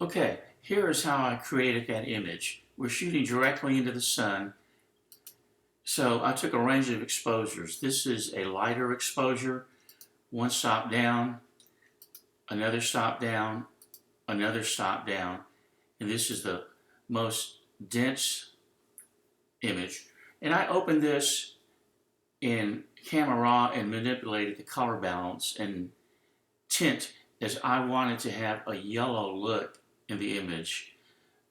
Okay, here is how I created that image. We're shooting directly into the sun. So I took a range of exposures. This is a lighter exposure, one stop down, another stop down, another stop down, and this is the most dense image. And I opened this in Camera Raw and manipulated the color balance and tint as I wanted to have a yellow look in the image,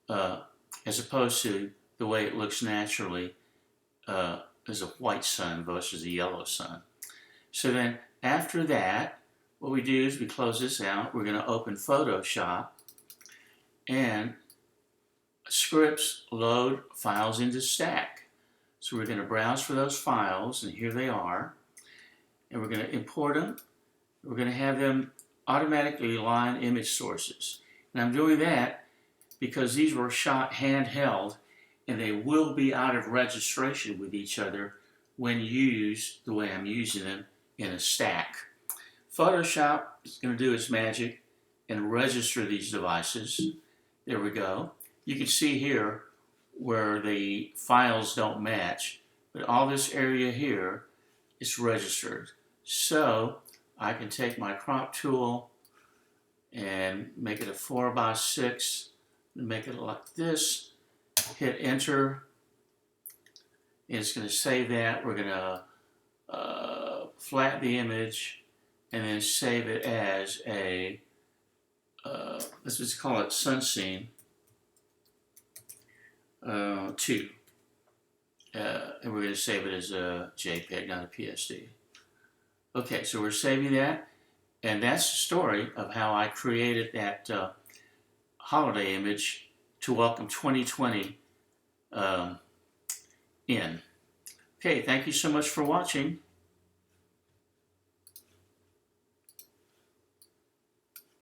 as opposed to the way it looks naturally as a white sun versus a yellow sun. So then after that, what we do is we close this out. We're going to open Photoshop, and scripts load files into stack. So we're going to browse for those files, and here they are. And we're going to import them. We're going to have them automatically align image sources. And I'm doing that because these were shot handheld, and they will be out of registration with each other when used the way I'm using them in a stack. Photoshop is going to do its magic and register these devices. There we go. You can see here where the files don't match, but all this area here is registered. So I can take my crop tool and make it a 4:6 and make it like this. Hit enter, and it's going to save that. We're going to flatten the image and then save it as a, let's just call it sun scene 2. And we're going to save it as a JPEG, not a PSD. Okay, so we're saving that, and that's the story of how I created that holiday image to welcome 2020 in. Okay, thank you so much for watching.